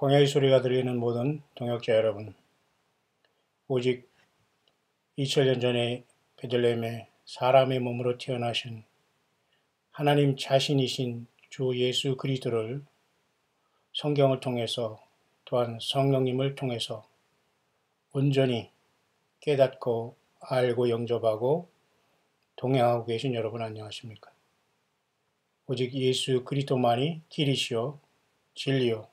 광야의 소리가 들리는 모든 동역자 여러분, 오직 2000년 전에 베들레헴에 사람의 몸으로 태어나신 하나님 자신이신 주 예수 그리스도를 성경을 통해서 또한 성령님을 통해서 온전히 깨닫고 알고 영접하고 동행하고 계신 여러분 안녕하십니까? 오직 예수 그리스도만이 길이시요 진리요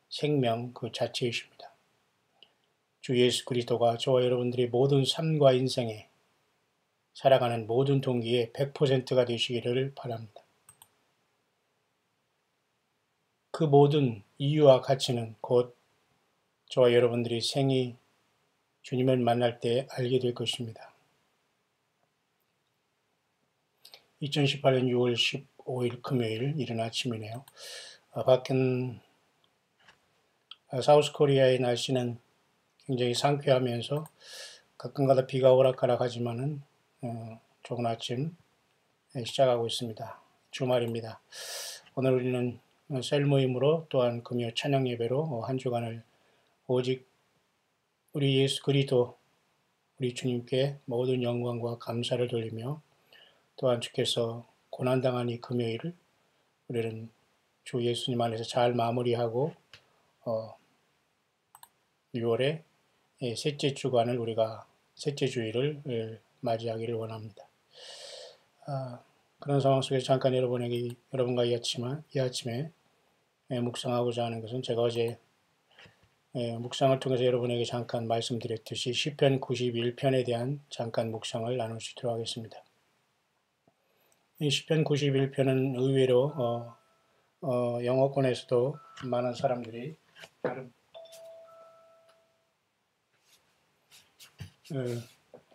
생명 그 자체이십니다. 주 예수 그리스도가 저와 여러분들의 모든 삶과 인생에 살아가는 모든 동기의 100%가 되시기를 바랍니다. 그 모든 이유와 가치는 곧 저와 여러분들이 생이 주님을 만날 때 알게 될 것입니다. 2018년 6월 15일 금요일 이른 아침이네요. 밖은 사우스코리아의 날씨는 굉장히 상쾌하면서 가끔가다 비가 오락가락하지만은 좋은 아침 시작하고 있습니다. 주말입니다. 오늘 우리는 셀 모임으로 또한 금요 찬양 예배로 한 주간을 오직 우리 예수 그리스도 우리 주님께 모든 영광과 감사를 돌리며 또한 주께서 고난당한 이 금요일을 우리는 주 예수님 안에서 잘 마무리하고 6월의 셋째 주간을 우리가 셋째 주일을 맞이하기를 원합니다. 그런 상황 속에서 잠깐 여러분과 이 아침에 묵상하고자 하는 것은 제가 어제 묵상을 통해서 여러분에게 잠깐 말씀드렸듯이 시편 91편에 대한 잠깐 묵상을 나눌 수 있도록 하겠습니다. 이 시편 91편은 의외로 영어권에서도 많은 사람들이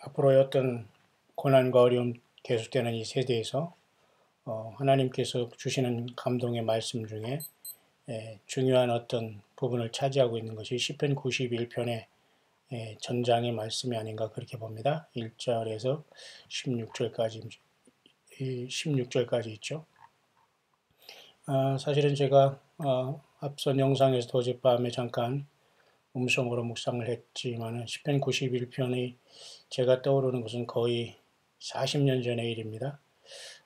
앞으로의 어떤 고난과 어려움 계속되는 이 세대에서 하나님께서 주시는 감동의 말씀 중에 중요한 어떤 부분을 차지하고 있는 것이 시편 91편의 전장의 말씀이 아닌가 그렇게 봅니다. 1절에서 16절까지 있죠. 사실은 제가 앞선 영상에서도 어젯밤에 잠깐 음성으로 묵상을 했지만 시편 91편이 제가 떠오르는 것은 거의 40년 전의 일입니다.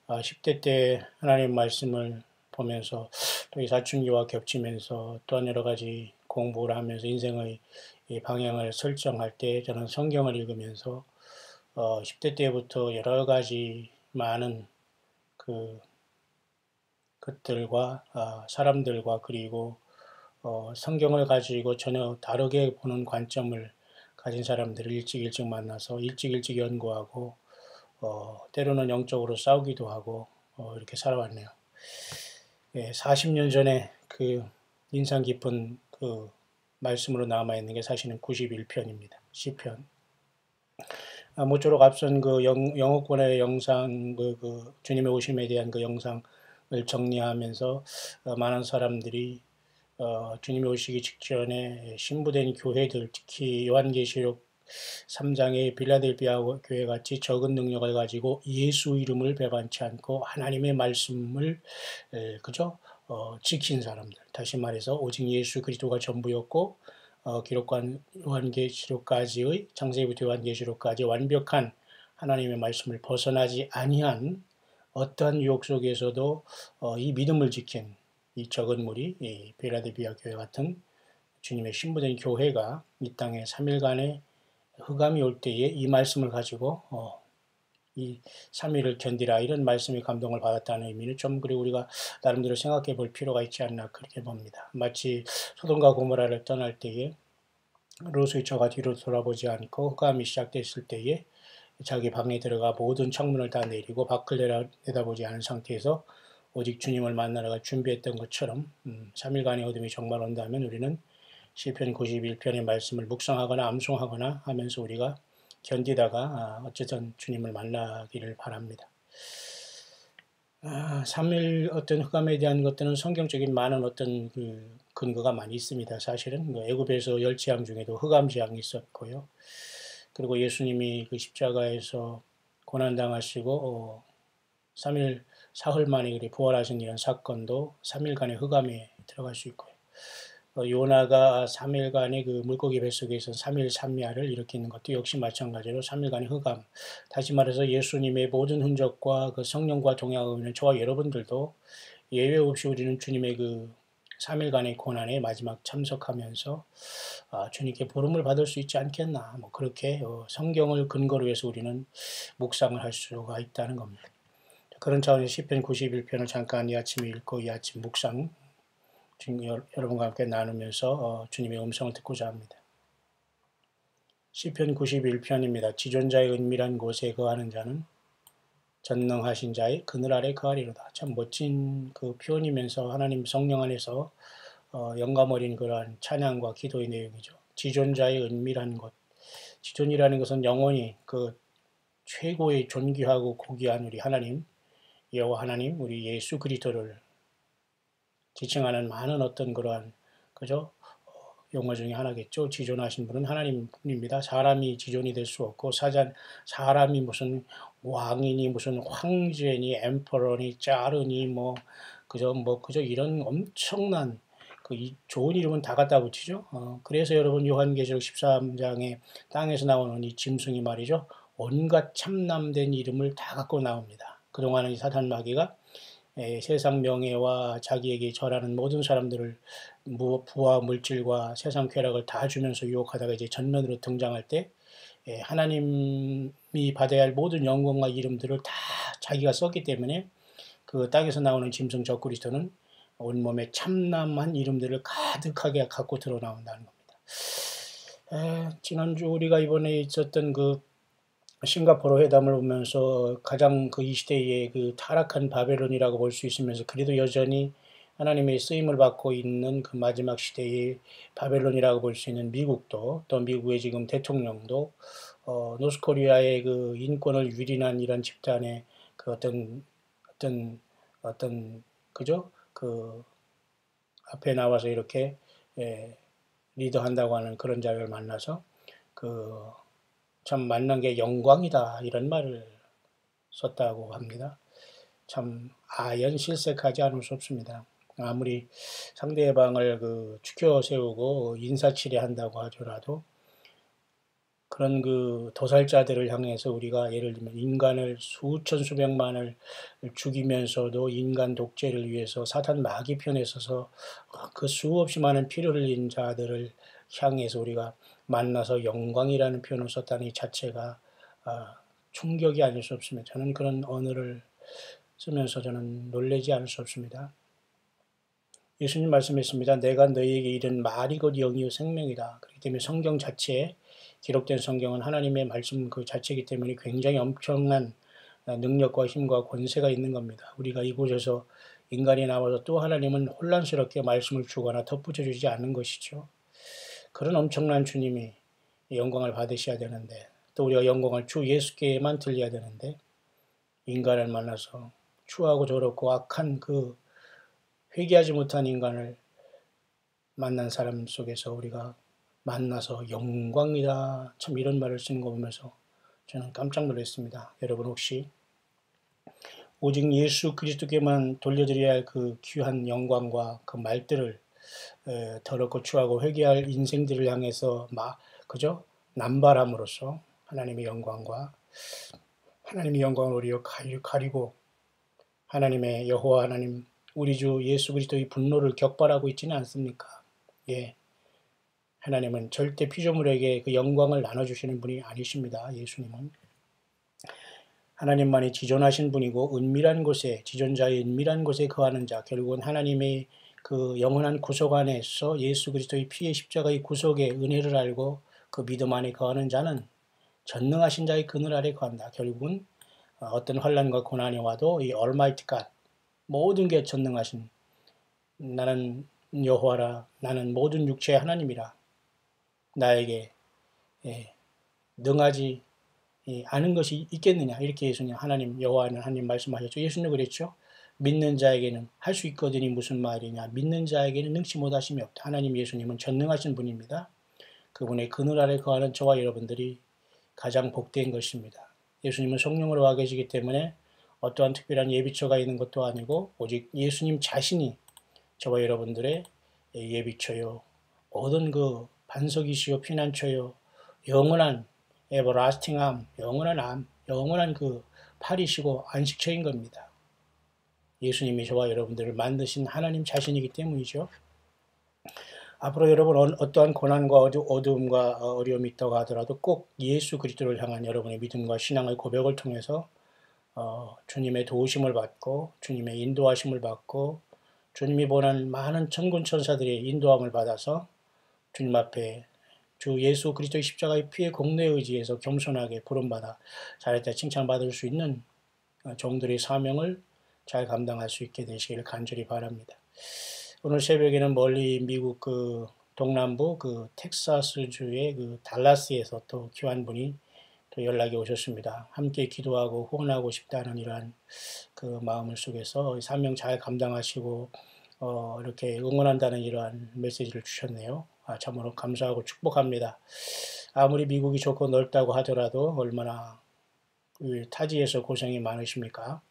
10대 때 하나님 말씀을 보면서 또 이 사춘기와 겹치면서 또한 여러 가지 공부를 하면서 인생의 방향을 설정할 때 저는 성경을 읽으면서 10대 때부터 여러 가지 많은 것들과 사람들과 그리고 성경을 가지고 전혀 다르게 보는 관점을 가진 사람들을 일찍 만나서 일찍 연구하고 때로는 영적으로 싸우기도 하고 이렇게 살아왔네요. 40년 전에 그 인상 깊은 그 말씀으로 남아있는 게 사실은 91편입니다. 시편. 모쪼록 앞선 그 영어권의 영상, 그 주님의 오심에 대한 그 영상을 정리하면서 많은 사람들이 주님이 오시기 직전에 신부된 교회들, 특히 요한계시록 3장의 빌라델비아 교회 같이 적은 능력을 가지고 예수 이름을 배반치 않고 하나님의 말씀을 지킨 사람들. 다시 말해서 오직 예수 그리스도가 전부였고 기록한 요한계시록까지의 창세기부터 요한계시록까지 완벽한 하나님의 말씀을 벗어나지 아니한 어떠한 유혹 속에서도 이 믿음을 지킨 이 적은 무리, 이 빌라델비아 교회 같은 주님의 신부된 교회가 이 땅에 3일간의 흑암이 올 때에 이 말씀을 가지고 이 3일을 견디라 이런 말씀이 감동을 받았다는 의미는 좀 그리고 우리가 나름대로 생각해 볼 필요가 있지 않나 그렇게 봅니다. 마치 소돔과 고모라를 떠날 때에 롯의 처가 뒤로 돌아보지 않고 흑암이 시작됐을 때에 자기 방에 들어가 모든 창문을 다 내리고 밖을 내다보지 않은 상태에서 오직 주님을 만나러가 준비했던 것처럼 3일간의 어둠이 정말 온다면 우리는 시편 91편의 말씀을 묵상하거나 암송하거나 하면서 우리가 견디다가 어쨌든 주님을 만나기를 바랍니다. 3일 어떤 흑암에 대한 것들은 성경적인 많은 어떤 그 근거가 많이 있습니다. 사실은 애굽에서 열재앙 중에도 흑암 재앙이 있었고요. 그리고 예수님이 그 십자가에서 고난당하시고 3일 사흘 만에 부활하신 이런 사건도 3일간의 흑암에 들어갈 수 있고요. 요나가 3일간의 그 물고기 뱃속에서 3일 3야를 일으키는 것도 역시 마찬가지로 3일간의 흑암. 다시 말해서 예수님의 모든 흔적과 그 성령과 동행하고 있는 저와 여러분들도 예외 없이 우리는 주님의 그 3일간의 고난에 마지막 참석하면서 주님께 부름을 받을 수 있지 않겠나. 뭐 그렇게 성경을 근거로 해서 우리는 묵상을 할 수가 있다는 겁니다. 그런 차원에서 시편 91편을 잠깐 이 아침에 읽고 이 아침 묵상 여러분과 함께 나누면서 주님의 음성을 듣고자 합니다. 시편 91편입니다. 지존자의 은밀한 곳에 거하는 자는 전능하신 자의 그늘 아래 거하리로다. 참 멋진 그 표현이면서 하나님 성령 안에서 영감 어린 그러한 찬양과 기도의 내용이죠. 지존자의 은밀한 곳. 지존이라는 것은 영원히 그 최고의 존귀하고 고귀한 우리 하나님, 여호와 하나님, 우리 예수 그리스도를 지칭하는 많은 어떤 그러한 그죠? 용어 중에 하나겠죠. 지존하신 분은 하나님입니다. 사람이 지존이 될 수 없고 사람이 무슨 왕이니 무슨 황제니 엠퍼러니 짜르니 그저 이런 엄청난 좋은 이름은 다 갖다 붙이죠. 그래서 여러분 요한계시록 13장에 땅에서 나오는 이 짐승이 말이죠. 온갖 참남된 이름을 다 갖고 나옵니다. 그동안은 이 사탄 마귀가 세상 명예와 자기에게 절하는 모든 사람들을 부와 물질과 세상 쾌락을 다 주면서 유혹하다가 이제 전면으로 등장할 때 하나님이 받아야 할 모든 영광과 이름들을 다 자기가 썼기 때문에 그 땅에서 나오는 짐승 적그리스도는 온몸에 참남한 이름들을 가득하게 갖고 드러나온다는 겁니다. 지난주 우리가 이번에 있었던 그 싱가포르 회담을 보면서 가장 이 시대의 그 타락한 바벨론이라고 볼 수 있으면서 그래도 여전히 하나님의 쓰임을 받고 있는 그 마지막 시대의 바벨론이라고 볼 수 있는 미국도 또 미국의 지금 대통령도 노스코리아의 그 인권을 유린한 이런 집단의 그 어떤 그죠? 그 앞에 나와서 이렇게 리더한다고 하는 그런 자를 만나서 참 만난 게 영광이다 이런 말을 썼다고 합니다. 참 아연실색하지 않을 수 없습니다. 아무리 상대방을 추켜 세우고 인사치레한다고 하더라도 그런 도살자들을 향해서 우리가 예를 들면 인간을 수천 수백만을 죽이면서도 인간 독재를 위해서 사탄 마귀 편에 서서 그 수없이 많은 피를 흘린 자들을 향해서 우리가 만나서 영광이라는 표현을 썼다는 이 자체가 충격이 아닐 수 없습니다. 저는 그런 언어를 쓰면서 저는 놀라지 않을 수 없습니다. 예수님 말씀했습니다. 내가 너희에게 이른 말이 곧 영이요 생명이다. 그렇기 때문에 성경 자체에 기록된 성경은 하나님의 말씀 그 자체이기 때문에 굉장히 엄청난 능력과 힘과 권세가 있는 겁니다. 우리가 이곳에서 인간이 나와서 또 하나님은 혼란스럽게 말씀을 주거나 덧붙여 주지 않는 것이죠. 그런 엄청난 주님이 영광을 받으셔야 되는데 또 우리가 영광을 주 예수께만 들려야 되는데 인간을 만나서 추하고 더럽고 악한 회개하지 못한 인간을 만난 사람 속에서 우리가 만나서 영광이다. 참 이런 말을 쓰는 거 보면서 저는 깜짝 놀랐습니다. 여러분 혹시 오직 예수 그리스도께만 돌려드려야 할 그 귀한 영광과 그 말들을 더럽고 추하고 회개할 인생들을 향해서 그죠? 남발함으로써 하나님의 영광을 우리가 가리고 하나님의 여호와 하나님 우리 주 예수 그리스도의 분노를 격발하고 있지는 않습니까? 예. 하나님은 절대 피조물에게 그 영광을 나눠주시는 분이 아니십니다. 예수님은. 하나님만이 지존하신 분이고 지존자의 은밀한 곳에 거하는 자, 결국은 하나님의 그 영원한 구속 안에서 예수 그리스도의 피의 십자가의 구속의 은혜를 알고 그 믿음 안에 거하는 자는 전능하신 자의 그늘 아래 거한다. 결국은 어떤 환난과 고난이 와도 이 Almighty God, 모든 게 전능하신 나는 여호와라, 나는 모든 육체의 하나님이라, 나에게 능하지 않은 것이 있겠느냐, 이렇게 예수님 하나님 여호와는 하나님 말씀하셨죠. 예수님도 그랬죠. 믿는 자에게는 할 수 있거든이 무슨 말이냐, 믿는 자에게는 능치 못하심이 없다. 하나님 예수님은 전능하신 분입니다. 그분의 그늘 아래 거하는 저와 여러분들이 가장 복된 것입니다. 예수님은 성령으로 와 계시기 때문에 어떠한 특별한 예비처가 있는 것도 아니고 오직 예수님 자신이 저와 여러분들의 예비처요 모든 그 반석이시요 피난처요 영원한 에버라스팅 암, 영원한 그 팔이시고 안식처인 겁니다. 예수님이 저와 여러분들을 만드신 하나님 자신이기 때문이죠. 앞으로 여러분 어떠한 고난과 어두움과 어려움이 있다고 하더라도 꼭 예수 그리스도를 향한 여러분의 믿음과 신앙의 고백을 통해서 주님의 도우심을 받고 주님의 인도하심을 받고 주님이 보낸 많은 천군 천사들의 인도함을 받아서 주님 앞에 주 예수 그리스도의 십자가의 피의 공로에 의지해서 겸손하게 부름받아 잘했다 칭찬받을 수 있는 종들의 사명을 잘 감당할 수 있게 되시기를 간절히 바랍니다. 오늘 새벽에는 멀리 미국 그 동남부 그 텍사스주의 그 달라스에서 또 귀한 분이 또 연락이 오셨습니다. 함께 기도하고 후원하고 싶다는 이러한 그 마음을 속에서 사명 잘 감당하시고 이렇게 응원한다는 이러한 메시지를 주셨네요. 참으로 감사하고 축복합니다. 아무리 미국이 좋고 넓다고 하더라도 얼마나 타지에서 고생이 많으십니까?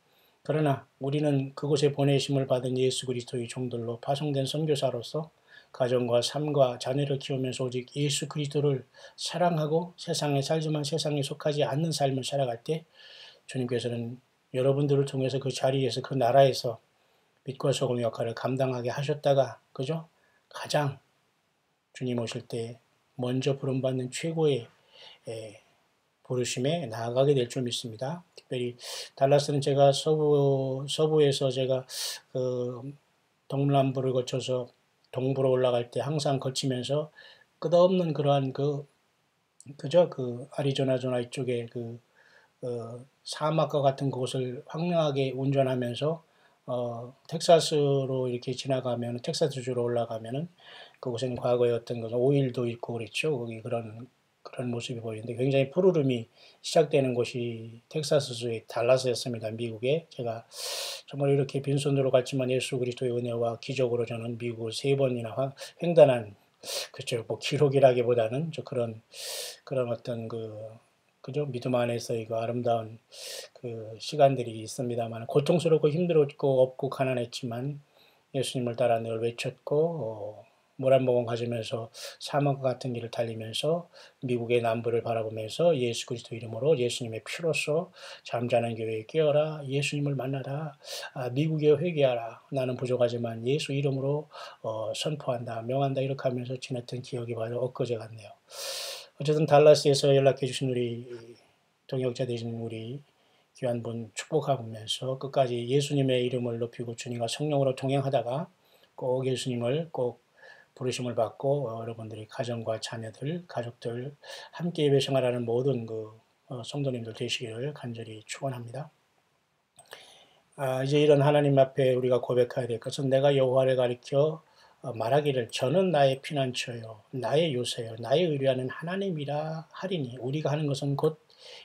그러나 우리는 그곳에 보내심을 받은 예수 그리스도의 종들로 파송된 선교사로서 가정과 삶과 자녀를 키우면서 오직 예수 그리스도를 사랑하고 세상에 살지만 세상에 속하지 않는 삶을 살아갈 때 주님께서는 여러분들을 통해서 그 자리에서 그 나라에서 빛과 소금 역할을 감당하게 하셨다가 그죠? 가장 주님 오실 때 먼저 부름받는 최고의 부르심에 나아가게 될 줄 믿습니다. 특별히 달라스는 제가 서부에서 제가 그 동남부를 거쳐서 동부로 올라갈 때 항상 거치면서 끝없는 그러한 그저 그 아리조나 이쪽에 사막과 같은 곳을 황량하게 운전하면서 텍사스로 이렇게 지나가면 텍사스주로 올라가면은 그곳에는 과거에 어떤 것은 오일도 있고 그랬죠. 거기 그런 모습이 보이는데 굉장히 푸르름이 시작되는 곳이 텍사스주의 달라스였습니다. 미국에 제가 정말 이렇게 빈손으로 갔지만 예수 그리스도의 은혜와 기적으로 저는 미국을 3번이나 횡단한 그렇죠. 뭐 기록이라기보다는 그런 어떤 그죠? 믿음 안에서 이거 아름다운 그 시간들이 있습니다만 고통스럽고 힘들었고 없고 가난했지만 예수님을 따라 늘 외쳤고 물 한 모금 가지면서 사막과 같은 길을 달리면서 미국의 남부를 바라보면서 예수 그리스도 이름으로 예수님의 피로써 잠자는 교회에 깨어라 예수님을 만나라 미국에 회개하라 나는 부족하지만 예수 이름으로 선포한다 명한다 이렇게 하면서 지냈던 기억이 바로 엊그제 같네요. 어쨌든 달라스에서 연락해 주신 우리 동역자 되신 우리 귀한 분 축복하면서 끝까지 예수님의 이름을 높이고 주님과 성령으로 동행하다가 꼭 예수님을 꼭 부르심을 받고 여러분들이 가정과 자녀들, 가족들 함께 예배 생활하는 모든 성도님들 되시기를 간절히 축원합니다. 이제 이런 하나님 앞에 우리가 고백해야 될 것은 내가 여호와를 가리켜 말하기를 저는 나의 피난처요 나의 요새요 나의 의뢰하는 하나님이라 하리니 우리가 하는 것은 곧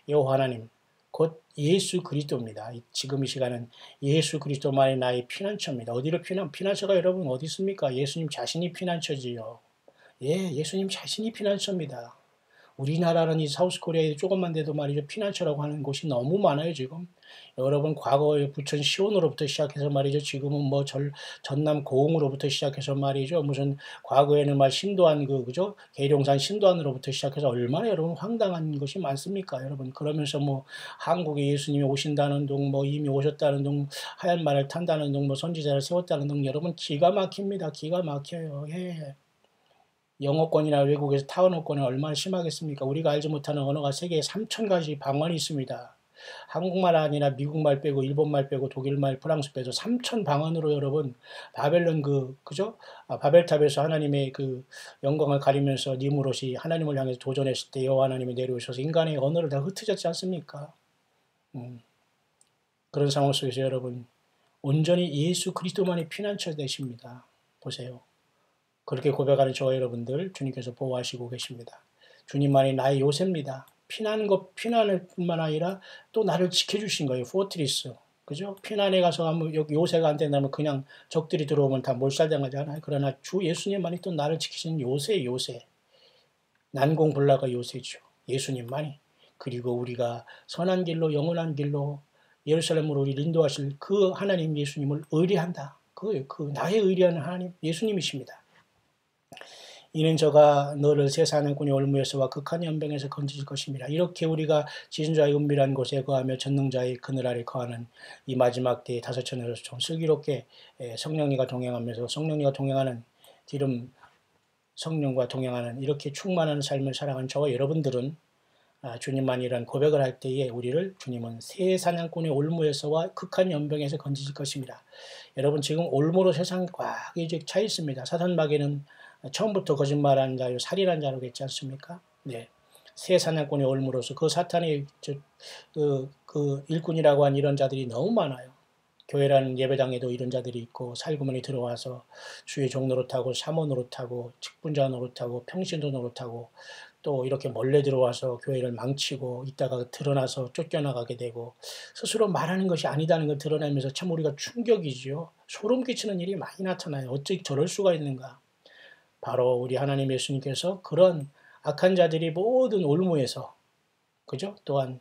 여호와 하나님 곧 예수 그리스도입니다. 지금 이 시간은 예수 그리스도만이 나의 피난처입니다. 어디로 피난처가 여러분 어디 있습니까? 예수님 자신이 피난처지요. 예, 예수님 자신이 피난처입니다. 우리나라는 이 사우스코리아에 조금만 돼도 말이죠. 피난처라고 하는 곳이 너무 많아요, 지금. 여러분, 과거에 부천 시온으로부터 시작해서 말이죠. 지금은 뭐 전남 고흥으로부터 시작해서 말이죠. 무슨 과거에는 막 신도안 그죠? 계룡산 신도안으로부터 시작해서 얼마나 여러분 황당한 것이 많습니까, 여러분. 그러면서 뭐 한국에 예수님이 오신다는 둥, 뭐 이미 오셨다는 둥, 하얀 말을 탄다는 둥, 뭐 선지자를 세웠다는 둥, 여러분 기가 막힙니다. 기가 막혀요. 예. 영어권이나 외국에서 타원어권은 얼마나 심하겠습니까? 우리가 알지 못하는 언어가 세계에 3,000가지 방언이 있습니다. 한국말 아니라 미국말 빼고 일본말 빼고 독일말 프랑스 빼도 3,000 방언으로 여러분 바벨론 그죠? 바벨탑에서 하나님의 그 영광을 가리면서 니무롯이 하나님을 향해서 도전했을 때 여호와 하나님이 내려오셔서 인간의 언어를 다 흩어졌지 않습니까? 그런 상황 속에서 여러분 온전히 예수 그리스도만이 피난처 되십니다. 보세요. 그렇게 고백하는 저와 여러분들 주님께서 보호하시고 계십니다. 주님만이 나의 요새입니다. 피난을 뿐만 아니라 또 나를 지켜주신 거예요. 포트리스. 그죠? 피난에 가서 여기 요새가 안 된다면 그냥 적들이 들어오면 다 몰살당하잖아요. 그러나 주 예수님만이 또 나를 지키시는 요새. 난공불락의 요새죠. 예수님만이. 그리고 우리가 선한 길로 영원한 길로 예루살렘으로 우리 인도하실 그 하나님 예수님을 의뢰한다. 나의 의뢰하는 하나님 예수님이십니다. 이는 저가 너를 새 사냥꾼의 올무에서와 극한 연병에서 건지실 것입니다. 이렇게 우리가 지존자의 은밀한 곳에 거하며 전능자의 그늘 아래 거하는 이 마지막 때의 다섯 천에서 좀 슬기롭게 성령님과 동행하면서 성령님과 동행하는 기름 성령과 동행하는 이렇게 충만한 삶을 살아가는 저와 여러분들은 주님만이란 고백을 할 때에 우리를 주님은 새 사냥꾼의 올무에서와 극한 연병에서 건지실 것입니다. 여러분 지금 올무로 세상이 꽉 이제 차 있습니다. 사탄 마귀는 처음부터 거짓말하는 자요 살인한 자라고 했지 않습니까? 네. 새 사냥꾼의 올무로서 그 사탄의 그 일꾼이라고 한 이런 자들이 너무 많아요. 교회라는 예배당에도 이런 자들이 있고 살구문이 들어와서 주의 종 노릇하고 사모 노릇하고 직분자 노릇하고 평신도 노릇하고 또 이렇게 몰래 들어와서 교회를 망치고 있다가 드러나서 쫓겨나가게 되고 스스로 말하는 것이 아니다는 걸 드러내면서 참 우리가 충격이지요. 소름 끼치는 일이 많이 나타나요. 어떻게 저럴 수가 있는가. 바로 우리 하나님 예수님께서 그런 악한 자들이 모든 올무에서 그죠? 또한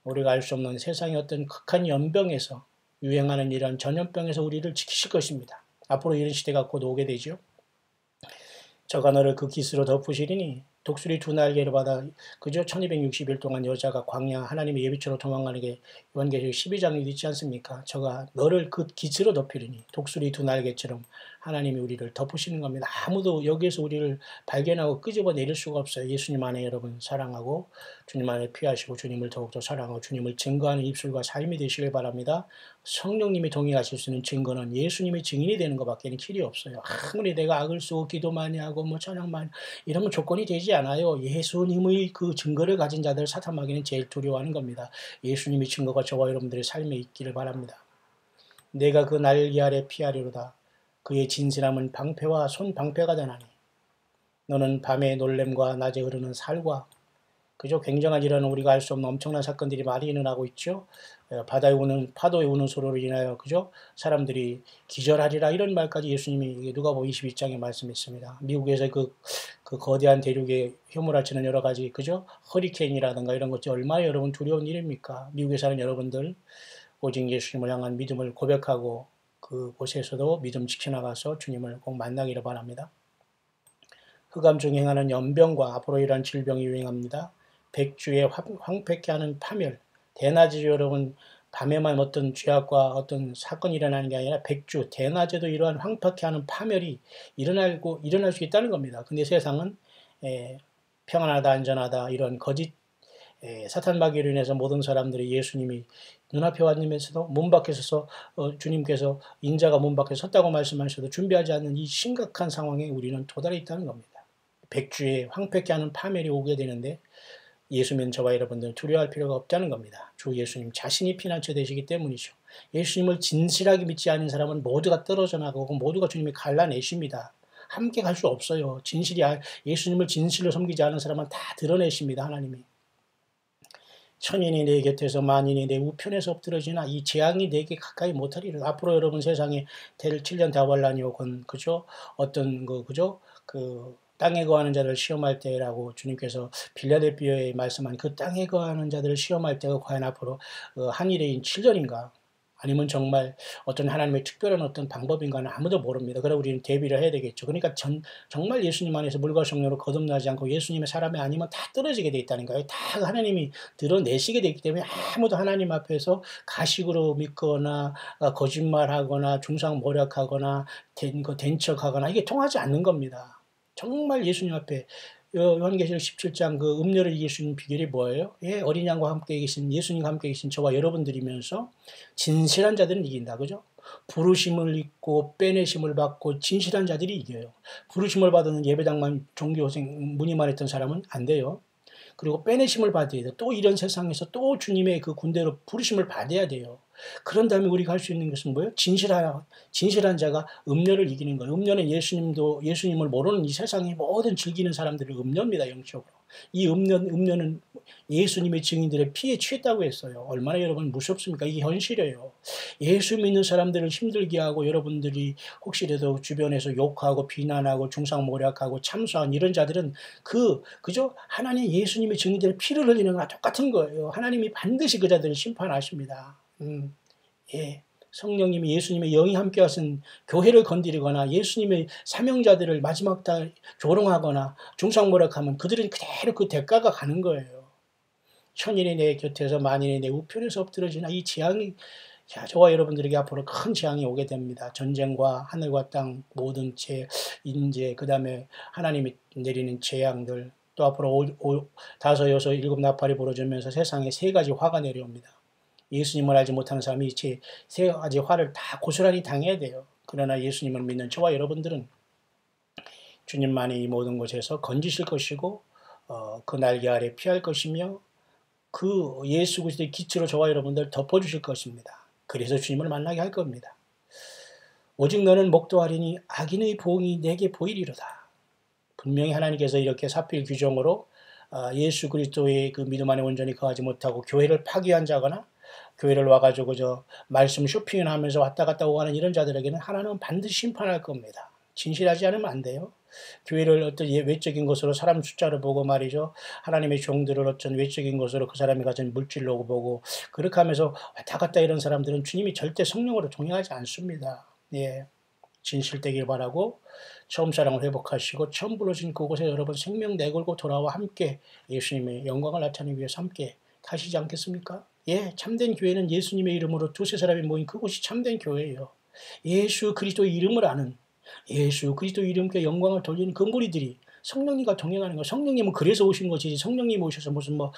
우리가 알 수 없는 세상의 어떤 극한 연병에서 유행하는 이런 전염병에서 우리를 지키실 것입니다. 앞으로 이런 시대가 곧 오게 되죠. 저가 너를 그 깃으로 덮으시리니 독수리 두 날개를 받아 그저 1260일 동안 여자가 광야 하나님의 예비처로 도망가는 게 요한계시록 12장에 있지 않습니까? 저가 너를 그 깃으로 덮으리니 독수리 두 날개처럼 하나님이 우리를 덮으시는 겁니다. 아무도 여기에서 우리를 발견하고 끄집어내릴 수가 없어요. 예수님 안에 여러분 사랑하고 주님 안에 피하시고 주님을 더욱더 사랑하고 주님을 증거하는 입술과 삶이 되시길 바랍니다. 성령님이 동행하실 수 있는 증거는 예수님의 증인이 되는 것밖에 길이 없어요. 아무리 내가 악을 쓰고 기도 많이 하고 뭐 찬양 많이 이런 건 조건이 되지 않아요. 예수님의 그 증거를 가진 자들 사탄 마귀는 제일 두려워하는 겁니다. 예수님의 증거가 저와 여러분들의 삶에 있기를 바랍니다. 내가 그 날개 아래 피하리로다. 그의 진실함은 방패와 손방패가 되나니 너는 밤의 놀램과 낮에 흐르는 살과 그죠? 굉장한 이런 우리가 알 수 없는 엄청난 사건들이 많이 일어나고 있죠. 바다에 우는 파도에 우는 소리로 인하여 그죠? 사람들이 기절하리라 이런 말까지 예수님이 누가복음 22장에 말씀했습니다. 미국에서 그 거대한 대륙에 휘몰아치는 여러 가지 그죠? 허리케인이라든가 이런 것이 얼마나 여러분 두려운 일입니까? 미국에 사는 여러분들 오직 예수님을 향한 믿음을 고백하고 그곳에서도 믿음 지켜나가서 주님을 꼭 만나기를 바랍니다. 흑암 중에 행하는 연병과 앞으로 이러한 질병이 유행합니다. 백주에 황폐케 하는 파멸, 대낮이죠 여러분. 밤에만 어떤 죄악과 어떤 사건이 일어나는 게 아니라 백주, 대낮에도 이러한 황폐케 하는 파멸이 일어날 수 있다는 겁니다. 근데 세상은 평안하다 안전하다 이런 거짓 사탄 마귀로 인해서 모든 사람들이 예수님이 눈앞에 왔으면서도 문 밖에 서서 주님께서 인자가 문 밖에 섰다고 말씀하셔도 준비하지 않는 이 심각한 상황에 우리는 도달해 있다는 겁니다. 백주에 황폐케 하는 파멸이 오게 되는데 예수 믿는 저와 여러분들은 두려워할 필요가 없다는 겁니다. 주 예수님 자신이 피난처 되시기 때문이죠. 예수님을 진실하게 믿지 않은 사람은 모두가 떨어져 나가고 모두가 주님이 갈라내십니다. 함께 갈 수 없어요. 예수님을 진실로 섬기지 않은 사람은 다 드러내십니다. 하나님이. 천인이 내 곁에서 만인이 내 우편에서 엎드러지나 이 재앙이 내게 가까이 못하리라. 앞으로 여러분 세상에 될 7년 다환란이 오건 그죠? 어떤 그죠? 땅에 거하는 자들을 시험할 때라고 주님께서 빌라델비아에 말씀한 그 땅에 거하는 자들을 시험할 때가 과연 앞으로 한일의 7년인가? 아니면 정말 어떤 하나님의 특별한 어떤 방법인가는 아무도 모릅니다. 그래서 우리는 대비를 해야 되겠죠. 그러니까 정말 예수님 안에서 물과 성령으로 거듭나지 않고 예수님의 사람이 아니면 다 떨어지게 돼 있다는 거예요. 다 하나님이 드러내시게 되기 때문에 아무도 하나님 앞에서 가식으로 믿거나 거짓말하거나 중상모략하거나 된 척하거나 이게 통하지 않는 겁니다. 정말 예수님 앞에 요한계시록 17장 그 음료를 이길 수 있는 비결이 뭐예요? 어린 양과 함께 계신 예수님과 함께 계신 저와 여러분들이면서 진실한 자들은 이긴다. 그죠? 부르심을 입고 빼내심을 받고 진실한 자들이 이겨요. 부르심을 받은 예배당만 종교생 문의만 했던 사람은 안 돼요. 그리고 빼내심을 받아야 돼요. 또 이런 세상에서 또 주님의 그 군대로 부르심을 받아야 돼요. 그런 다음에 우리가 할 수 있는 것은 뭐예요? 진실한 자가 음료를 이기는 거예요. 음료는 예수님을 모르는 이 세상의 모든 즐기는 사람들의 음료입니다. 영적으로. 이 음료는 예수님의 증인들의 피에 취했다고 했어요. 얼마나 여러분 무섭습니까? 이게 현실이에요. 예수 믿는 사람들을 힘들게 하고 여러분들이 혹시라도 주변에서 욕하고 비난하고 중상모략하고 참소한 이런 자들은 그저 하나님 예수님의 증인들의 피를 흘리는 거랑 똑같은 거예요. 하나님이 반드시 그 자들을 심판하십니다. 예. 성령님이 예수님의 영이 함께 하신 교회를 건드리거나 예수님의 사명자들을 마지막 날 조롱하거나 중상모략하면 그들은 그대로 그 대가가 가는 거예요. 천일이 내 곁에서 만일이 내 우편에서 엎드러지나 이 재앙이 저와 여러분들에게 앞으로 큰 재앙이 오게 됩니다. 전쟁과 하늘과 땅 모든 인재 그 다음에 하나님이 내리는 재앙들 또 앞으로 다섯 여섯 일곱 나팔이 부러지면서 세상에 세 가지 화가 내려옵니다. 예수님을 알지 못하는 사람이 세 가지 화를 다 고스란히 당해야 돼요. 그러나 예수님을 믿는 저와 여러분들은 주님만이 이 모든 것에서 건지실 것이고 그 날개 아래 피할 것이며 그 예수 그리스도의 기초로 저와 여러분들 덮어주실 것입니다. 그래서 주님을 만나게 할 겁니다. 오직 너는 목도하리니 악인의 보응이 내게 보이리로다. 분명히 하나님께서 이렇게 사필 규정으로 예수 그리스도의 그 믿음 안에 온전히 거하지 못하고 교회를 파기한 자거나 교회를 와가지고 말씀 쇼핑을 하면서 왔다 갔다 오가는 이런 자들에게는 하나님은 반드시 심판할 겁니다. 진실하지 않으면 안 돼요. 교회를 어떤 외적인 것으로 사람 숫자를 보고 말이죠. 하나님의 종들을 어떤 외적인 것으로 그 사람이 가진 물질로 보고 그렇게 하면서 왔다 갔다 이런 사람들은 주님이 절대 성령으로 동행하지 않습니다. 예, 진실되길 바라고 처음 사랑을 회복하시고 처음 부르신 그곳에 여러분 생명 내걸고 돌아와 함께 예수님의 영광을 나타내기 위해서 함께 가시지 않겠습니까? 예, 참된 교회는 예수님의 이름으로 두세 사람이 모인 그곳이 참된 교회예요. 예수 그리스도의 이름을 아는 예수 그리스도 이름께 영광을 돌리는 그 무리들이 성령님과 동행하는 거. 성령님은 그래서 오신 거지. 성령님 오셔서 무슨 막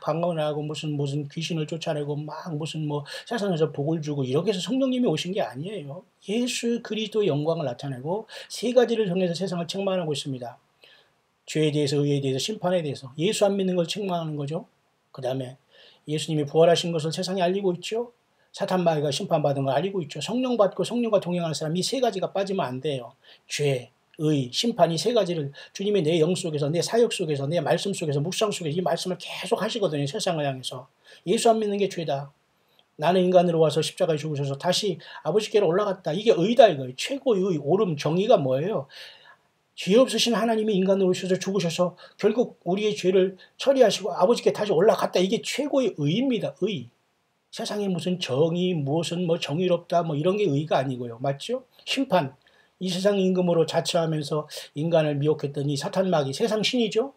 방언을 하고 무슨 귀신을 쫓아내고 막 무슨 세상에서 복을 주고 이렇게 해서 성령님이 오신 게 아니에요. 예수 그리스도의 영광을 나타내고 세 가지를 통해서 세상을 책망하고 있습니다. 죄에 대해서, 의에 대해서, 심판에 대해서. 예수 안 믿는 걸 책망하는 거죠. 그 다음에 예수님이 부활하신 것을 세상에 알리고 있죠. 사탄 마귀가 심판받은 걸 알리고 있죠. 성령 받고 성령과 동행하는 사람 이 세 가지가 빠지면 안 돼요. 죄, 의, 심판 이 세 가지를 주님이 내 영 속에서 내 사역 속에서 내 말씀 속에서 묵상 속에서 이 말씀을 계속 하시거든요. 세상을 향해서. 예수 안 믿는 게 죄다. 나는 인간으로 와서 십자가에 죽으셔서 다시 아버지께로 올라갔다. 이게 의다 이거예요. 최고의 의, 옳음, 정의가 뭐예요? 죄 없으신 하나님이 인간으로 오셔서 죽으셔서 결국 우리의 죄를 처리하시고 아버지께 다시 올라갔다. 이게 최고의 의입니다. 의. 세상에 무슨 정의, 무슨 정의롭다 이런 게 의가 아니고요. 맞죠? 심판. 이 세상 임금으로 자처하면서 인간을 미혹했던 이 사탄 마귀, 세상 신이죠?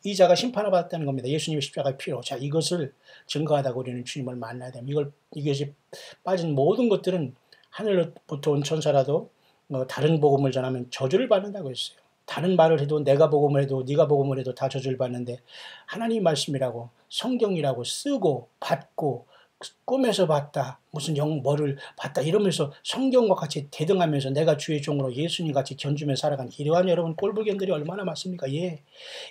이 자가 심판을 받았다는 겁니다. 예수님의 십자가의 피로. 자, 이것을 증거하다가 우리는 주님을 만나야 됩니다. 이것이 빠진 모든 것들은 하늘로부터 온 천사라도 다른 복음을 전하면 저주를 받는다고 했어요. 다른 말을 해도 내가 복음을 해도 네가 복음을 해도 다 저주를 받는데 하나님 말씀이라고 성경이라고 쓰고 받고 꿈에서 봤다 무슨 뭐를 봤다 이러면서 성경과 같이 대등하면서 내가 주의 종으로 예수님 같이 견주며 살아간 이러한 여러분 꼴불견들이 얼마나 많습니까? 예,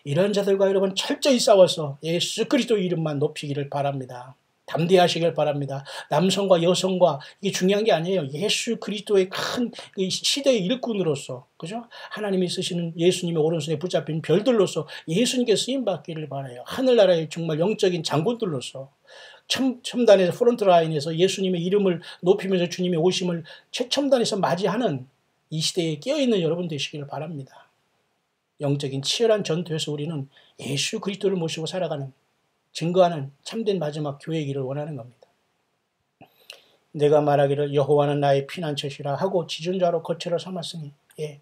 이런 자들과 여러분 철저히 싸워서 예수 그리스도 이름만 높이기를 바랍니다. 담대하시길 바랍니다. 남성과 여성과 이게 중요한 게 아니에요. 예수 그리스도의 큰 시대의 일꾼으로서, 그죠? 하나님이 쓰시는 예수님의 오른손에 붙잡힌 별들로서 예수님께 쓰임받기를 바라요. 하늘나라의 정말 영적인 장군들로서 첨단에서 프론트라인에서 예수님의 이름을 높이면서 주님의 오심을 최첨단에서 맞이하는 이 시대에 깨어있는 여러분 되시기를 바랍니다. 영적인 치열한 전투에서 우리는 예수 그리스도를 모시고 살아가는 증거하는 참된 마지막 교회이기를 원하는 겁니다. 내가 말하기를 여호와는 나의 피난처시라 하고 지존자로 거처를 삼았으니 예,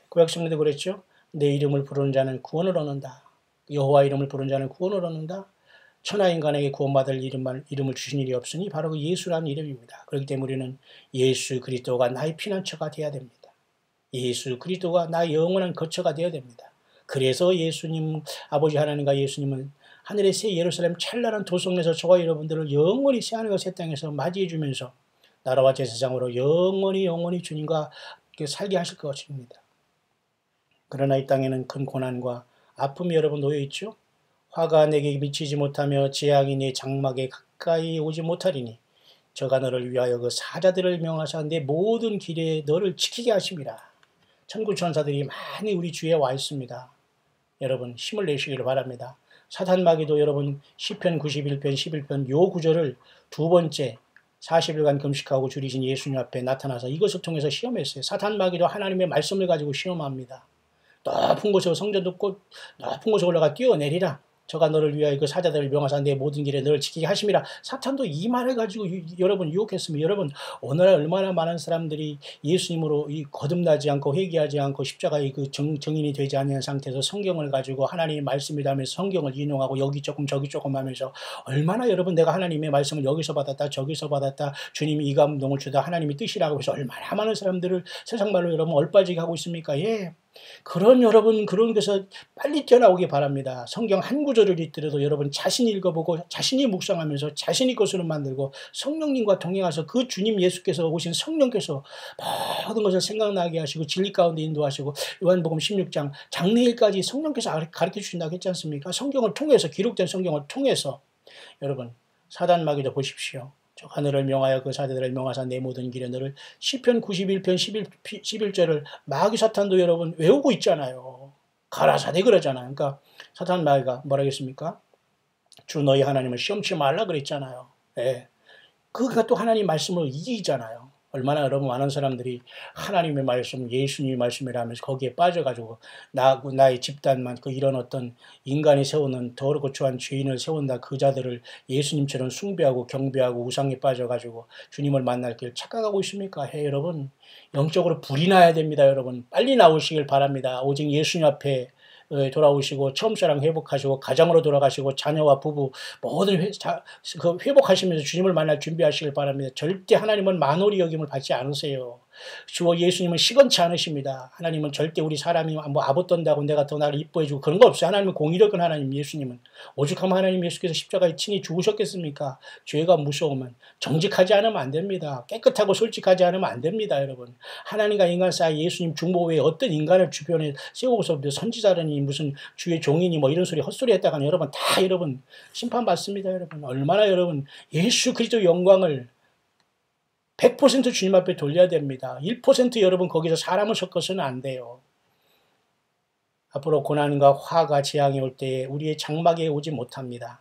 구약 성경도 그랬죠. 내 이름을 부르는 자는 구원을 얻는다. 여호와 이름을 부르는 자는 구원을 얻는다. 천하인간에게 구원받을 이름을 주신 일이 없으니 바로 그 예수라는 이름입니다. 그렇기 때문에 우리는 예수 그리스도가 나의 피난처가 되어야 됩니다. 예수 그리스도가 나의 영원한 거처가 되어야 됩니다. 그래서 예수님, 아버지 하나님과 예수님은 하늘의 새 예루살렘 찬란한 도성에서 저와 여러분들을 영원히 새하늘과 새 땅에서 맞이해 주면서 나라와 제사장으로 영원히 주님과 살게 하실 것입니다. 그러나 이 땅에는 큰 고난과 아픔이 여러분 놓여 있죠. 화가 내게 미치지 못하며 재앙이 내 장막에 가까이 오지 못하리니 저가 너를 위하여 그 사자들을 명하사 내 모든 길에 너를 지키게 하심이라. 천군 천사들이 많이 우리 주위에 와 있습니다. 여러분 힘을 내시기를 바랍니다. 사탄 마귀도 여러분 시편 91편 11편 요 구절을 두 번째 40일간 금식하고 줄이신 예수님 앞에 나타나서 이것을 통해서 시험했어요. 사탄 마귀도 하나님의 말씀을 가지고 시험합니다. 높은 곳에 성전 듣고 높은 곳에 올라가 뛰어내리라. 저가 너를 위하여 그 사자들을 명하사 내 모든 길에 너를 지키게 하심이라. 사탄도 이 말을 가지고 여러분 유혹했습니다. 여러분 오늘날 얼마나 많은 사람들이 예수님으로 거듭나지 않고 회개하지 않고 십자가의 그 정인이 되지 않는 상태에서 성경을 가지고 하나님의 말씀이다 하면서 성경을 인용하고 여기 조금 저기 조금 하면서 얼마나 여러분 내가 하나님의 말씀을 여기서 받았다 저기서 받았다 주님이 이 감동을 주다 하나님의 뜻이라고 해서 얼마나 많은 사람들을 세상 말로 여러분 얼빠지게 하고 있습니까? 예. 여러분 그런 것에서 빨리 뛰어나오기 바랍니다. 성경 한 구절을 읽더라도 여러분 자신이 읽어보고 자신이 묵상하면서 자신이 것으로 만들고 성령님과 동행하셔서 그 주님 예수께서 오신 성령께서 모든 것을 생각나게 하시고 진리 가운데 인도하시고 요한복음 16장 장래일까지 성령께서 가르쳐 주신다고 했지 않습니까? 성경을 통해서 기록된 성경을 통해서 여러분 사단마귀도 보십시오. 저 하늘을 명하여 그 사자들을 명하사 내 모든 길에 너를 시편 91편 11절을 마귀 사탄도 여러분 외우고 있잖아요. 가라사대 그러잖아요. 그러니까 사탄 마귀가 뭐라 했습니까? 주 너희 하나님을 시험치 말라 그랬잖아요. 예. 그가 또 하나님 말씀을 이기잖아요. 얼마나 여러분 많은 사람들이 하나님의 말씀, 예수님의 말씀이라면서 거기에 빠져가지고 나의 집단만 이런 어떤 인간이 세우는 더럽고 추한 죄인을 세운다 그 자들을 예수님처럼 숭배하고 경배하고 우상에 빠져가지고 주님을 만날 길 착각하고 있습니까? 여러분 영적으로 불이 나야 됩니다. 여러분 빨리 나오시길 바랍니다. 오직 예수님 앞에 돌아오시고 처음사랑 회복하시고 가정으로 돌아가시고 자녀와 부부 모든 회복하시면서 주님을 만날 준비하시길 바랍니다. 절대 하나님은 만홀히 여김을 받지 않으세요. 주 예수님은 시건치 않으십니다. 하나님은 절대 우리 사람이 뭐 아부떤다고 내가 더 나를 이뻐해주고 그런 거 없어요. 하나님은 공의력은 하나님 예수님은 오죽하면 하나님 예수께서 십자가에 친히 죽으셨겠습니까? 죄가 무서우면 정직하지 않으면 안 됩니다. 깨끗하고 솔직하지 않으면 안 됩니다. 여러분 하나님과 인간 사이 예수님 중보 외에 어떤 인간을 주변에 세우고서 선지자라니 무슨 주의 종이니 뭐 이런 소리 헛소리 했다가는 여러분 다 여러분 심판받습니다. 여러분 얼마나 여러분 예수 그리스도 영광을 100% 주님 앞에 돌려야 됩니다. 1% 여러분 거기서 사람을 섞어서는 안 돼요. 앞으로 고난과 화가 재앙이 올 때에 우리의 장막에 오지 못합니다.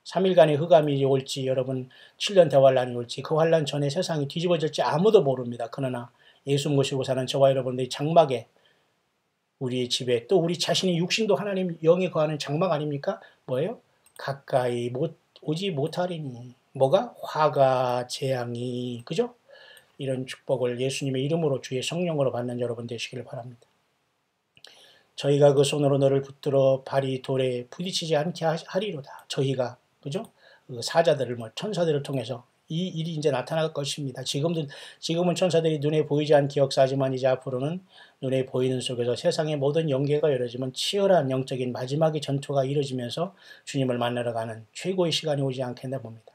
3일간의 흑암이 올지 여러분 7년 대환란이 올지 그 환란 전에 세상이 뒤집어질지 아무도 모릅니다. 그러나 예수 모시고 사는 저와 여러분들의 장막에 우리의 집에 또 우리 자신의 육신도 하나님 영에 거하는 장막 아닙니까? 뭐예요? 가까이 오지 못하리니 뭐가? 화가 재앙이 그죠? 이런 축복을 예수님의 이름으로 주의 성령으로 받는 여러분 되시기를 바랍니다. 저희가 그 손으로 너를 붙들어 발이 돌에 부딪히지 않게 하리로다. 저희가 그죠? 그 사자들을 천사들을 통해서 이 일이 이제 나타날 것입니다. 지금은 천사들이 눈에 보이지 않게 역사하지만 이제 앞으로는 눈에 보이는 속에서 세상의 모든 영계가 열어지면 치열한 영적인 마지막의 전투가 이루어지면서 주님을 만나러 가는 최고의 시간이 오지 않겠나 봅니다.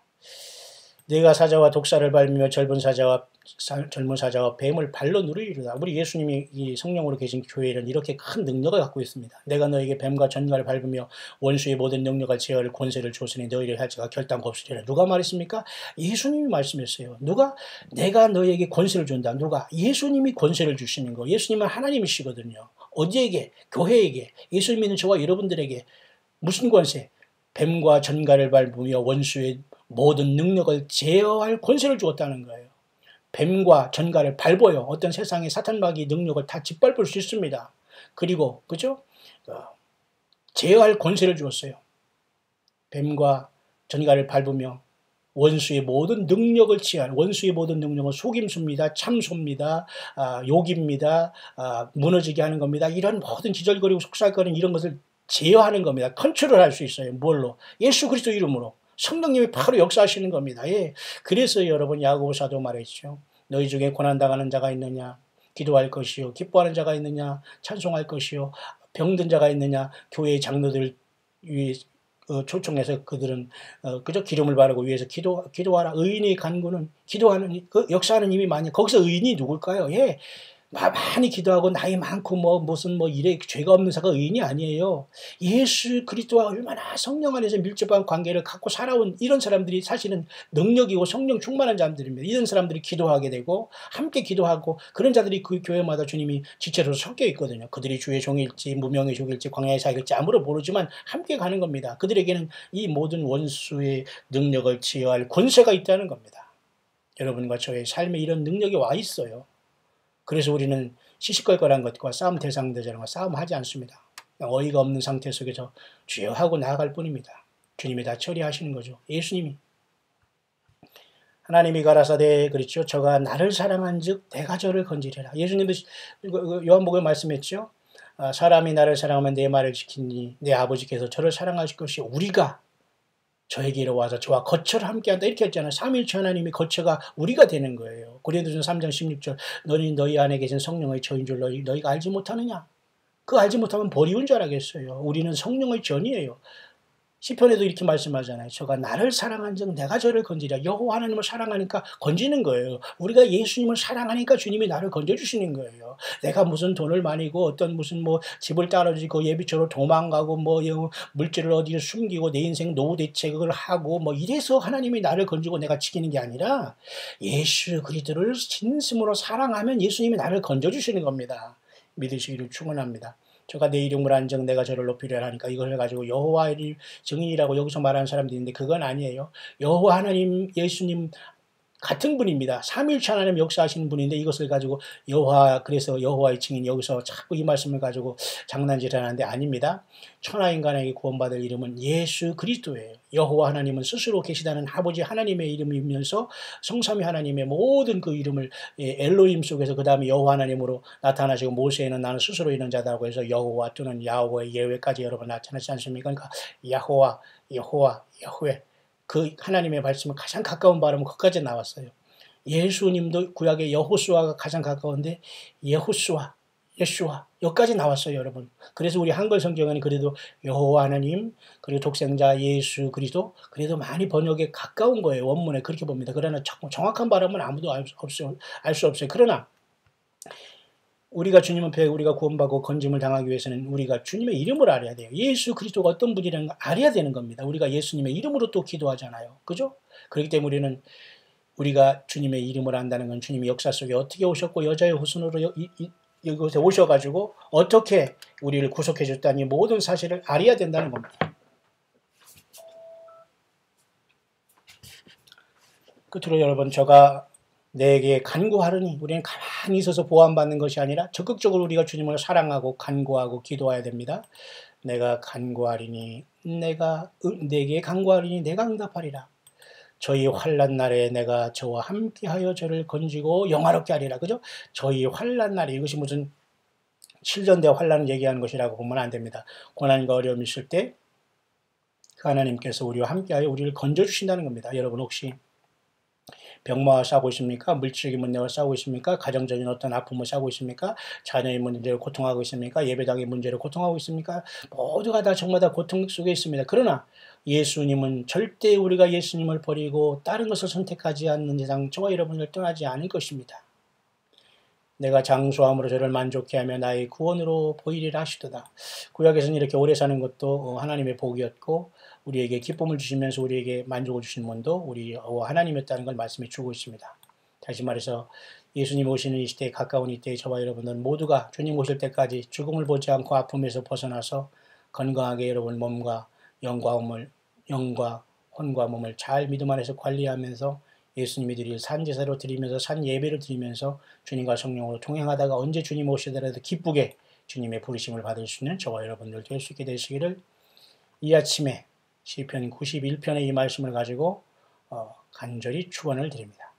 내가 사자와 독사를 밟으며 젊은 사자와 뱀을 발로 누르리로다. 우리 예수님이 이 성령으로 계신 교회는 이렇게 큰 능력을 갖고 있습니다. 내가 너에게 뱀과 전갈을 밟으며 원수의 모든 능력을 제어할 권세를 줬으니 너희를 할 자가 결단코 없으리라. 누가 말했습니까? 예수님이 말씀했어요. 누가? 내가 너에게 권세를 준다. 누가? 예수님이 권세를 주시는 거. 예수님은 하나님이시거든요. 어디에게? 교회에게. 예수 믿는 저와 여러분들에게 무슨 권세? 뱀과 전갈을 밟으며 원수의 모든 능력을 제어할 권세를 주었다는 거예요. 뱀과 전갈을 밟아요. 어떤 세상의 사탄마귀 능력을 다 짓밟을 수 있습니다. 그리고 그죠? 제어할 권세를 주었어요. 뱀과 전갈을 밟으며 원수의 모든 능력을 취한 원수의 모든 능력은 속임수입니다. 참소입니다. 욕입니다. 무너지게 하는 겁니다. 이런 모든 기절거리고 속삭거리는 이런 것을 제어하는 겁니다. 컨트롤할 수 있어요. 뭘로? 예수 그리스도 이름으로. 성령님이 바로 역사하시는 겁니다. 예. 그래서 여러분 야고보사도 말했죠. 너희 중에 고난당하는 자가 있느냐? 기도할 것이요. 기뻐하는 자가 있느냐? 찬송할 것이요. 병든 자가 있느냐? 교회의 장로들 위에 초청해서 그들은 그저 기름을 바르고 위해서 기도하라. 의인의 간구는 기도하는 그 역사하는 힘이 많이. 거기서 의인이 누굴까요? 예. 많이 기도하고 나이 많고 무슨 이래 죄가 없는 자가 의인이 아니에요. 예수 그리스도와 얼마나 성령 안에서 밀접한 관계를 갖고 살아온 이런 사람들이 사실은 능력이고 성령 충만한 자들입니다. 이런 사람들이 기도하게 되고 함께 기도하고 그런 자들이 그 교회마다 주님이 지체로 섞여 있거든요. 그들이 주의 종일지 무명의 종일지 광야의 사역일지 아무도 모르지만 함께 가는 겁니다. 그들에게는 이 모든 원수의 능력을 제어할 권세가 있다는 겁니다. 여러분과 저의 삶에 이런 능력이 와 있어요. 그래서 우리는 시시껄껄한 것과 싸움 대상들과 싸움하지 않습니다. 어이가 없는 상태 속에서 주여 하고 나아갈 뿐입니다. 주님이 다 처리하시는 거죠. 예수님이. 하나님이 가라사대 그랬죠. 저가 나를 사랑한즉 내가 저를 건지리라. 예수님도 요한복음에 말씀했죠. 사람이 나를 사랑하면 내 말을 지키니 내 아버지께서 저를 사랑하실 것이 우리가 저에게 이르와서 저와 거처를 함께한다 이렇게 했잖아요. 삼위일체 하나님이 거처가 우리가 되는 거예요. 고린도전서 3장 16절 너희 안에 계신 성령의 저인 줄 너희가 알지 못하느냐. 그거 알지 못하면 버리운 줄 알겠어요. 우리는 성령의 전이에요. 시편에도 이렇게 말씀하잖아요. 저가 나를 사랑한즉 내가 저를 건지리라. 여호와 하나님을 사랑하니까 건지는 거예요. 우리가 예수님을 사랑하니까 주님이 나를 건져주시는 거예요. 내가 무슨 돈을 많이고 어떤 무슨 뭐 집을 떨어지고 예비처로 도망가고 뭐 물질을 어디에 숨기고 내 인생 노후 대책을 하고 뭐 이래서 하나님이 나를 건지고 내가 지키는 게 아니라 예수 그리스도를 진심으로 사랑하면 예수님이 나를 건져주시는 겁니다. 믿으시기를 축원합니다. 저가 내 이름을 안정 내가 저를 높이려 하니까 이걸 가지고 여호와의 증인이라고 여기서 말하는 사람들이 있는데 그건 아니에요. 여호와 하나님 예수님 같은 분입니다. 삼위일체 하나님 역사하시는 분인데 이것을 가지고 그래서 여호와의 증인 여기서 자꾸 이 말씀을 가지고 장난질하는데 아닙니다. 천하인간에게 구원받을 이름은 예수 그리스도예요. 여호와 하나님은 스스로 계시다는 아버지 하나님의 이름이면서 성삼위 하나님의 모든 그 이름을 엘로힘 속에서 그 다음에 여호와 하나님으로 나타나시고 모세에는 나는 스스로 있는 자다고 해서 여호와 또는 야훼 예훼까지 여러 번 나타나지 않습니까? 그러니까 야호와 여호와 야훼 그 하나님의 말씀은 가장 가까운 발음은 거기까지 나왔어요. 예수님도 구약의 여호수아가 가장 가까운데 예호수아, 예수아 여기까지 나왔어요, 여러분. 그래서 우리 한글 성경은 그래도 여호와 하나님 그리고 독생자 예수 그리스도 그래도 많이 번역에 가까운 거예요. 원문에 그렇게 봅니다. 그러나 정확한 발음은 아무도 알 수 없어요. 그러나 우리가 주님 앞에 우리가 구원받고 건짐을 당하기 위해서는 우리가 주님의 이름을 알아야 돼요. 예수 그리스도가 어떤 분이라는 걸 알아야 되는 겁니다. 우리가 예수님의 이름으로 또 기도하잖아요. 그죠? 그렇기 때문에 우리는 우리가 주님의 이름을 안다는 건 주님이 역사 속에 어떻게 오셨고 여자의 후손으로 이곳에 오셔가지고 어떻게 우리를 구속해 줬다니 모든 사실을 알아야 된다는 겁니다. 끝으로 여러분 저가 내게 간구하르니 우리는 가만히 있어서 보호받는 것이 아니라 적극적으로 우리가 주님을 사랑하고 간구하고 기도해야 됩니다. 내가 간구하리니 내게 간구하리니 내가 응답하리라. 저희 환난 날에 내가 저와 함께하여 저를 건지고 영화롭게 하리라. 그죠? 저희 환난 날에 이것이 무슨 7전대 환난을 얘기하는 것이라고 보면 안 됩니다. 고난과 어려움이 있을 때 그 하나님께서 우리와 함께하여 우리를 건져주신다는 겁니다. 여러분 혹시 병마와 싸우고 있습니까? 물질적인 문제와 싸우고 있습니까? 가정적인 어떤 아픔을 싸우고 있습니까? 자녀의 문제로 고통하고 있습니까? 예배당의 문제로 고통하고 있습니까? 모두가 다 정말 다 고통 속에 있습니다. 그러나 예수님은 절대 우리가 예수님을 버리고 다른 것을 선택하지 않는 이상 저와 여러분을 떠나지 않을 것입니다. 내가 장수함으로 저를 만족해 하며 나의 구원으로 보이리라 하시도다. 구약에서는 이렇게 오래 사는 것도 하나님의 복이었고 우리에게 기쁨을 주시면서 우리에게 만족을 주시는 분도 우리 하나님이었다는 걸 말씀해 주고 있습니다. 다시 말해서 예수님 오시는 이 시대에 가까운 이때에 저와 여러분은 모두가 주님 오실 때까지 죽음을 보지 않고 아픔에서 벗어나서 건강하게 여러분 몸과 영과 혼과 몸을 잘 믿음 안에서 관리하면서 예수님이 드릴 산제사로 드리면서 산예배를 드리면서 주님과 성령으로 동행하다가 언제 주님 오시더라도 기쁘게 주님의 부르심을 받을 수 있는 저와 여러분들 될 수 있게 되시기를 이 아침에 시편 91편의 이 말씀을 가지고 간절히 축원을 드립니다.